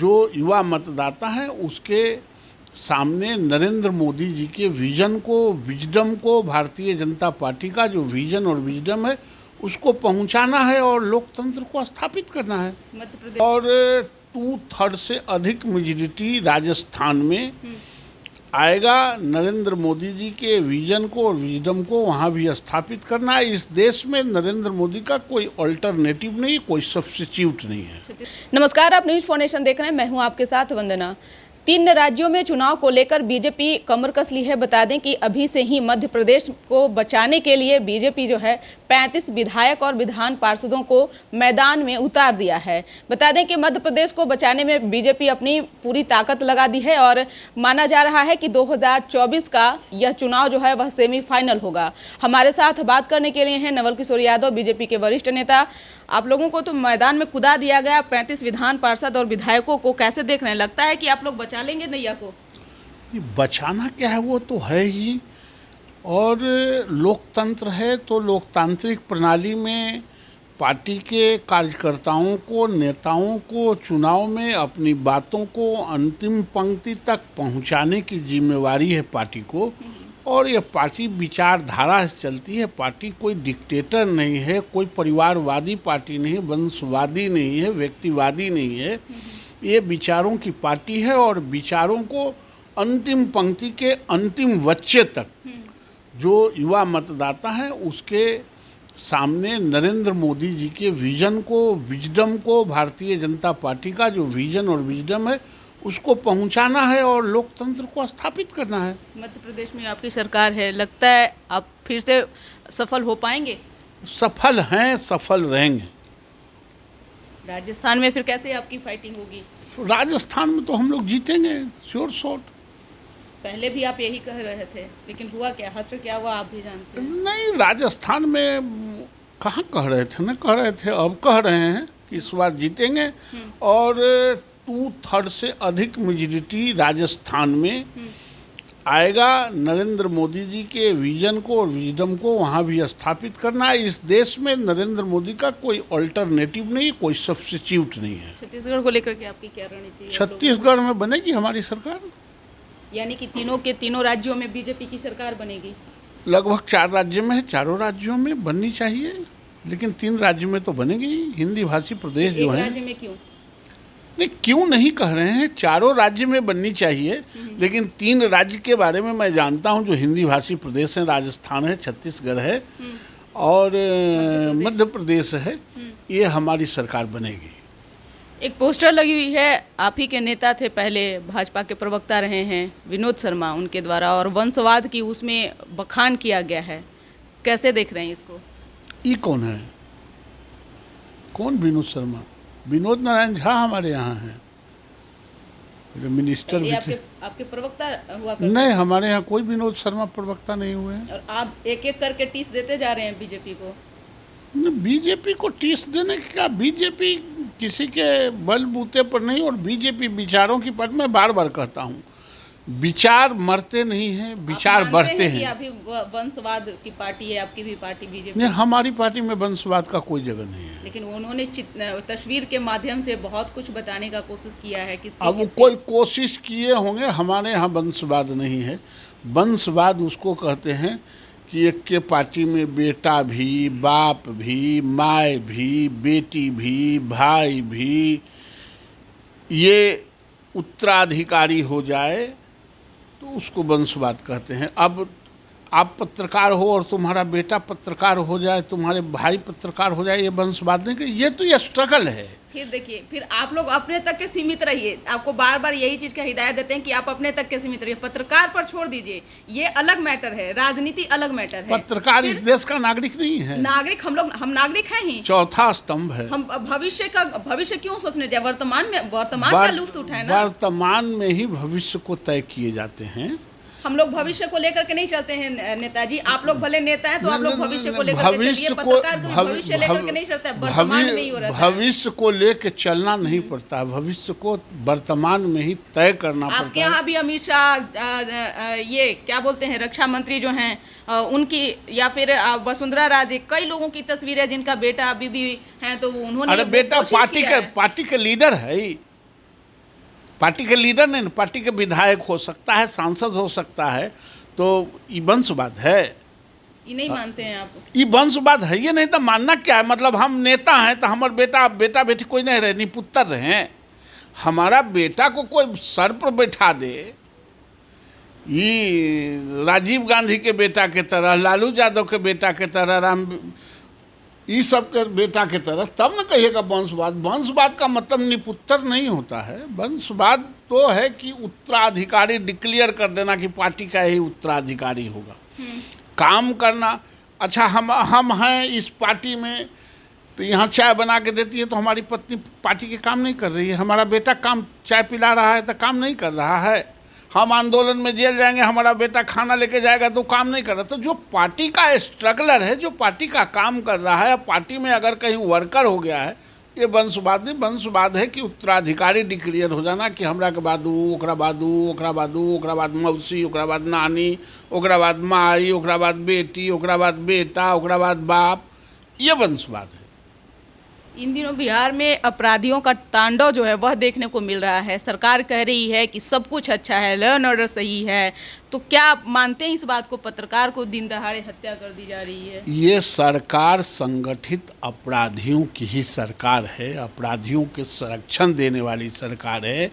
जो युवा मतदाता है उसके सामने नरेंद्र मोदी जी के विजन को, विजडम को, भारतीय जनता पार्टी का जो विजन और विजडम है उसको पहुंचाना है और लोकतंत्र को स्थापित करना है। मध्य प्रदेश और 2/3 से अधिक मेजॉरिटी राजस्थान में आएगा। नरेंद्र मोदी जी के विजन को और विजडम को वहाँ भी स्थापित करना है। इस देश में नरेंद्र मोदी का कोई अल्टरनेटिव नहीं, कोई सब्स्टिट्यूट नहीं है। नमस्कार, आप न्यूज फाउंडेशन देख रहे हैं। मैं हूं आपके साथ वंदना। 3 राज्यों में चुनाव को लेकर बीजेपी कमर कस ली है। बता दें कि अभी से ही मध्य प्रदेश को बचाने के लिए बीजेपी जो है 35 विधायक और विधान पार्षदों को मैदान में उतार दिया है। बता दें कि मध्य प्रदेश को बचाने में बीजेपी अपनी पूरी ताकत लगा दी है और माना जा रहा है कि 2024 का यह चुनाव जो है वह सेमीफाइनल होगा। हमारे साथ बात करने के लिए हैं नवल किशोर यादव, बीजेपी के वरिष्ठ नेता। आप लोगों को तो मैदान में कुदा दिया गया, 35 विधान पार्षद और विधायकों को कैसे देख रहे हैं? लगता है कि आप लोग बचा लेंगे नैया को? बचाना क्या है, वो तो है ही। और लोकतंत्र है तो लोकतांत्रिक प्रणाली में पार्टी के कार्यकर्ताओं को, नेताओं को चुनाव में अपनी बातों को अंतिम पंक्ति तक पहुंचाने की जिम्मेवारी है पार्टी को। और ये पार्टी विचारधारा से चलती है। पार्टी कोई डिक्टेटर नहीं है, कोई परिवारवादी पार्टी नहीं है, वंशवादी नहीं है, व्यक्तिवादी नहीं है। ये विचारों की पार्टी है और विचारों को अंतिम पंक्ति के अंतिम वच्चे तक जो युवा मतदाता है उसके सामने नरेंद्र मोदी जी के विजन को, विजडम को, भारतीय जनता पार्टी का जो विजन और विजडम है उसको पहुंचाना है और लोकतंत्र को स्थापित करना है। मध्य प्रदेश में आपकी सरकार है, लगता है आप फिर से सफल हो पाएंगे? सफल हैं, सफल रहेंगे। राजस्थान में फिर कैसे आपकी फाइटिंग होगी? राजस्थान में तो हम लोग जीतेंगे श्योर शॉट। पहले भी आप यही कह रहे थे, लेकिन हुआ क्या, हसर क्या हुआ आप भी जानते हैं। नहीं, राजस्थान में कहाँ कह रहे थे, न कह रहे थे, अब कह रहे हैं कि इस बार जीतेंगे। और 2/3 से अधिक मेजॉरिटी राजस्थान में आएगा। नरेंद्र मोदी जी के विजन को और विजडम को वहाँ भी स्थापित करना है। इस देश में नरेंद्र मोदी का कोई अल्टरनेटिव नहीं, कोई सब्स्टिट्यूट नहीं है। छत्तीसगढ़ को लेकर के आपकी क्या रणनीति है? छत्तीसगढ़ में बनेगी हमारी सरकार। यानी कि तीनों के तीनों राज्यों में बीजेपी की सरकार बनेगी? लगभग 4 राज्य में है, चारों राज्यों में बननी चाहिए, लेकिन 3 राज्य में तो बनेगी। हिंदी भाषी प्रदेश जो है, राज्य में क्यों नहीं क्यों नहीं कह रहे हैं, चारों राज्य में बननी चाहिए, लेकिन 3 राज्य के बारे में मैं जानता हूं जो हिंदी भाषी प्रदेश हैं। राजस्थान है, छत्तीसगढ़ है और मध्य प्रदेश है। ये हमारी सरकार बनेगी। एक पोस्टर लगी हुई है, आप ही के नेता थे, पहले भाजपा के प्रवक्ता रहे हैं विनोद शर्मा, उनके द्वारा, और वंशवाद की उसमें बखान किया गया है। कैसे देख रहे हैं इसको? ये कौन है? कौन विनोद शर्मा? विनोद नारायण झा हमारे यहाँ हैं, मिनिस्टर भी थे। आपके प्रवक्ता हुआ करते? नहीं, हमारे यहाँ कोई विनोद शर्मा प्रवक्ता नहीं हुए हैं। और आप एक एक करके टीस देते जा रहे हैं बीजेपी को। बीजेपी को टीस देने का, बीजेपी किसी के बलबूते पर नहीं, और बीजेपी विचारों की पार्टी। मैं बार बार कहता हूँ, विचार मरते नहीं हैं, विचार बढ़ते हैं। अभी वंशवाद की पार्टी है आपकी भी पार्टी बीजेपी? नहीं, हमारी पार्टी में वंशवाद का कोई जगह नहीं है। लेकिन उन्होंने तस्वीर के माध्यम से बहुत कुछ बताने का कोशिश किया है। अब कोई कोशिश किए होंगे, हमारे यहाँ वंशवाद नहीं है। वंशवाद उसको कहते हैं कि एक के पार्टी में बेटा भी, बाप भी, माँ भी, बेटी भी, भाई भी, ये उत्तराधिकारी हो जाए तो उसको वंशवाद कहते हैं। अब आप पत्रकार हो और तुम्हारा बेटा पत्रकार हो जाए, तुम्हारे भाई पत्रकार हो जाए, ये वंशवाद नहीं कि ये तो ये स्ट्रगल है। फिर देखिए, फिर आप लोग अपने तक के सीमित रहिए। आपको बार बार यही चीज का हिदायत देते हैं कि आप अपने तक के सीमित रहिए, पत्रकार पर छोड़ दीजिए। ये अलग मैटर है, राजनीति अलग मैटर है। पत्रकार इस देश का नागरिक नहीं है। नागरिक हम नागरिक हैं ही, चौथा स्तंभ है। हम भविष्य क्यों सोचने जाए? वर्तमान का लुत्फ उठाए ना। वर्तमान में ही भविष्य को तय किए जाते हैं। हम लोग भविष्य को लेकर के नहीं चलते हैं नेताजी। आप लोग भले नेता हैं तो आप लोग भविष्य को लेकर के चलिए। पत्रकार भविष्य लेकर के नहीं चलता है, वर्तमान में ही हो रहा है। भविष्य को लेकर चलना नहीं पड़ता, भविष्य को वर्तमान में ही तय करना पड़ता है। आपके यहाँ भी अमित शाह, ये क्या बोलते हैं, रक्षा मंत्री जो हैं, उनकी, या फिर वसुंधरा राजे, कई लोगों की तस्वीर है जिनका बेटा अभी भी है, तो उन्होंने अरे बेटा पार्टी के लीडर है, पार्टी के लीडर नहीं, पार्टी के विधायक हो सकता है, सांसद हो सकता है, तो ये वंशवाद है। ये नहीं मानते हैं आप? ये वंशवाद है, ये नहीं तो मानना क्या है? मतलब हम नेता हैं तो हमारे बेटा बेटी कोई नहीं रहे, निपुत्र रहे। हमारा बेटा को कोई सर पर बैठा दे, ये राजीव गांधी के बेटा के तरह, लालू यादव के बेटा के तरह, ये सब के बेटा के तरह, तब न कहिएगा वंशवाद। वंशवाद का मतलब निपुत्र नहीं होता है। वंशवाद तो है कि उत्तराधिकारी डिक्लेयर कर देना कि पार्टी का ही उत्तराधिकारी होगा। काम करना, अच्छा हम हैं इस पार्टी में, तो यहाँ चाय बना के देती है तो हमारी पत्नी पार्टी के काम नहीं कर रही है, हमारा बेटा काम चाय पिला रहा है तो काम नहीं कर रहा है। हम आंदोलन में जेल जाएंगे, हमारा बेटा खाना लेके जाएगा तो काम नहीं कर रहा। तो जो पार्टी का स्ट्रगलर है, जो पार्टी का काम कर रहा है, पार्टी में अगर कहीं वर्कर हो गया है, ये वंशवाद नहीं। वंशवाद है कि उत्तराधिकारी डिक्लेयर हो जाना कि हमरा के बाद ओकरा बाद ओकरा बाद ओकरा बाद मौसी, ओकरा बाद नानी, ओकरा बाद माई, ओकरा बाद बेटी, ओकरा बाद बेटा, ओकरा बाद बाप, ये वंशवाद है। इन दिनों बिहार में अपराधियों का तांडव जो है वह देखने को मिल रहा है। सरकार कह रही है कि सब कुछ अच्छा है, लॉ एंड ऑर्डर सही है, तो क्या आप मानते हैं इस बात को? पत्रकार को दिन दहाड़े हत्या कर दी जा रही है। ये सरकार संगठित अपराधियों की ही सरकार है, अपराधियों के संरक्षण देने वाली सरकार है।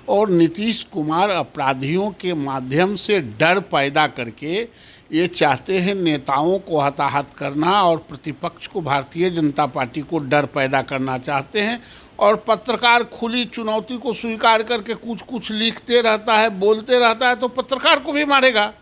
और नीतीश कुमार अपराधियों के माध्यम से डर पैदा करके ये चाहते हैं नेताओं को हताहत करना, और प्रतिपक्ष को, भारतीय जनता पार्टी को डर पैदा करना चाहते हैं। और पत्रकार खुली चुनौती को स्वीकार करके कुछ कुछ लिखते रहता है, बोलते रहता है, तो पत्रकार को भी मारेगा।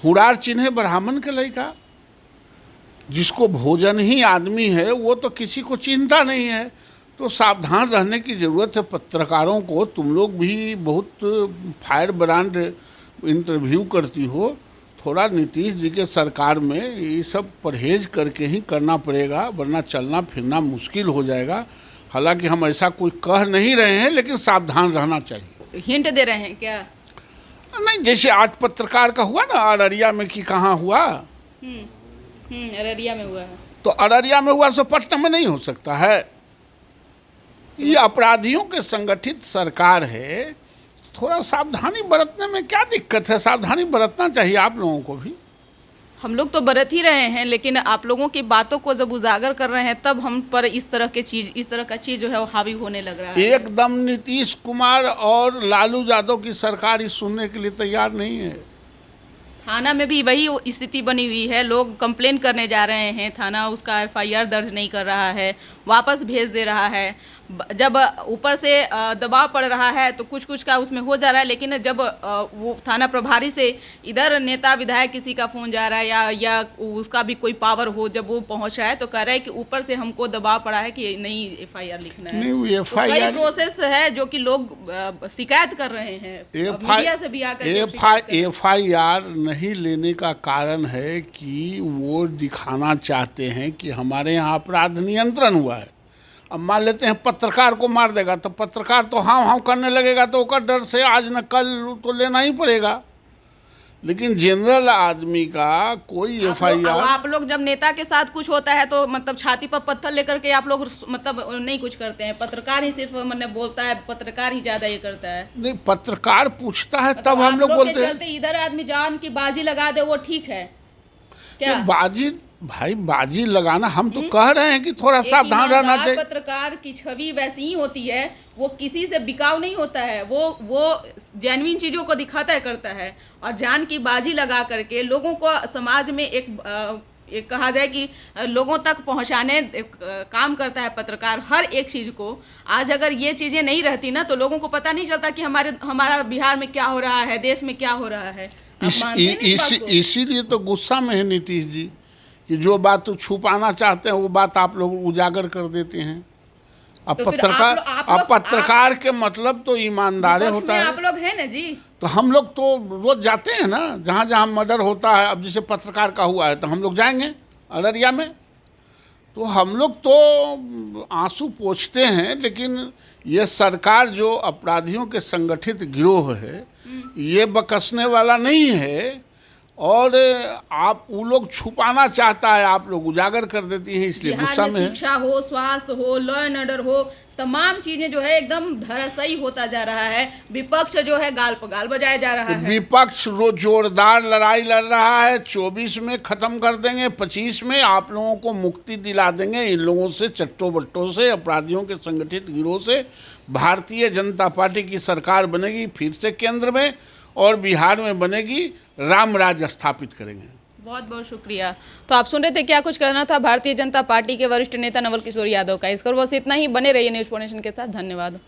हुड़ार चिन्हे ब्राह्मण के लड़का, जिसको भोजन ही आदमी है, वो तो किसी को चिंता नहीं है। तो सावधान रहने की ज़रूरत है पत्रकारों को। तुम लोग भी बहुत फायर ब्रांड इंटरव्यू करती हो, थोड़ा नीतीश जी के सरकार में ये सब परहेज करके ही करना पड़ेगा, वरना चलना फिरना मुश्किल हो जाएगा। हालांकि हम ऐसा कोई कह नहीं रहे हैं, लेकिन सावधान रहना चाहिए। हिंट दे रहे हैं क्या? नहीं, जैसे आज पत्रकार का हुआ ना अररिया में, कि कहाँ हुआ? अररिया में हुआ है। तो अररिया में हुआ, सो पटना में नहीं हो सकता है। ये अपराधियों के संगठित सरकार है, थोड़ा सावधानी बरतने में क्या दिक्कत है? सावधानी बरतना चाहिए आप लोगों को भी। हम लोग तो बरत ही रहे हैं, लेकिन आप लोगों की बातों को जब उजागर कर रहे हैं तब हम पर इस तरह का चीज जो है वो हावी होने लग रहा है। एकदम नीतीश कुमार और लालू यादव की सरकार इस सुनने के लिए तैयार नहीं है। थाना में भी वही स्थिति बनी हुई है, लोग कंप्लेन करने जा रहे हैं, थाना उसका FIR दर्ज नहीं कर रहा है, वापस भेज दे रहा है। जब ऊपर से दबाव पड़ रहा है तो कुछ कुछ का उसमें हो जा रहा है, लेकिन जब वो थाना प्रभारी से इधर नेता विधायक किसी का फ़ोन जा रहा है या उसका भी कोई पावर हो, जब वो पहुंच रहा है तो कह रहा है कि ऊपर से हमको दबाव पड़ा है कि नहीं FIR लिखना है। नहीं, तो कई प्रोसेस है जो कि लोग शिकायत कर रहे हैं, मीडिया से भी आकर FIR नहीं लेने का कारण है कि वो दिखाना चाहते हैं कि हमारे यहाँ अपराध नियंत्रण हुआ है। अब मान लेते हैं पत्रकार को मार देगा, तो पत्रकार तो हाँ करने लगेगा, तो उसका डर से आज न कल तो लेना ही पड़ेगा। लेकिन जनरल आदमी का कोई FIR, आप लोग जब नेता के साथ कुछ होता है तो मतलब छाती पर पत्थर लेकर के आप लोग मतलब नहीं कुछ करते हैं, पत्रकार ही सिर्फ बोलता है, पत्रकार ही ज्यादा ये करता है। नहीं, पत्रकार पूछता है तब हम लोग बोलते हैं। इधर आदमी जान की बाजी लगा दे वो ठीक है क्या? बाजी, भाई बाजी लगाना, हम तो कह रहे हैं कि थोड़ा सावधान रहना चाहिए। पत्रकार की छवि वैसी ही होती है, वो किसी से बिकाऊ नहीं होता है, वो जेन्युइन चीजों को दिखाता है, करता है। और जान की बाजी लगा करके लोगों को समाज में एक कहा जाए कि लोगों तक पहुंचाने काम करता है पत्रकार, हर एक चीज को। आज अगर ये चीजें नहीं रहती ना तो लोगों को पता नहीं चलता कि हमारा बिहार में क्या हो रहा है, देश में क्या हो रहा है। इसीलिए तो गुस्सा में है नीतीश जी कि जो बात तो छुपाना चाहते हैं वो बात आप लोग उजागर कर देते हैं। अब तो पत्रकार के मतलब तो ईमानदारी होता है। आप लोग हैं ना जी, तो हम लोग तो रोज जाते हैं ना, जहाँ जहाँ मर्डर होता है। अब जैसे पत्रकार का हुआ है तो हम लोग जाएंगे अररिया में, तो हम लोग तो आंसू पोंछते हैं। लेकिन ये सरकार जो अपराधियों के संगठित गिरोह है, ये बकसने वाला नहीं है। और आप वो लोग छुपाना चाहता है, आप लोग उजागर कर देती हैं, इसलिए गुस्सा में है। शिक्षा हो, स्वास्थ्य हो, लॉ एंड ऑर्डर हो, तमाम चीजें जो है एकदम धराशायी होता जा रहा है। विपक्ष जो है गाल पर गाल बजाया जा रहा है। विपक्ष जोरदार लड़ाई लड़ रहा है। 24 में खत्म कर देंगे, 25 में आप लोगों को मुक्ति दिला देंगे इन लोगों से, चट्टो बट्टों से, अपराधियों के संगठित गिरोह से। भारतीय जनता पार्टी की सरकार बनेगी फिर से केंद्र में, और बिहार में बनेगी, राम राज्य स्थापित करेंगे। बहुत बहुत शुक्रिया। तो आप सुन रहे थे क्या कुछ कहना था भारतीय जनता पार्टी के वरिष्ठ नेता नवल किशोर यादव का। इस पर बस इतना ही। बने रहिए न्यूज़ 4 नेशन के साथ। धन्यवाद।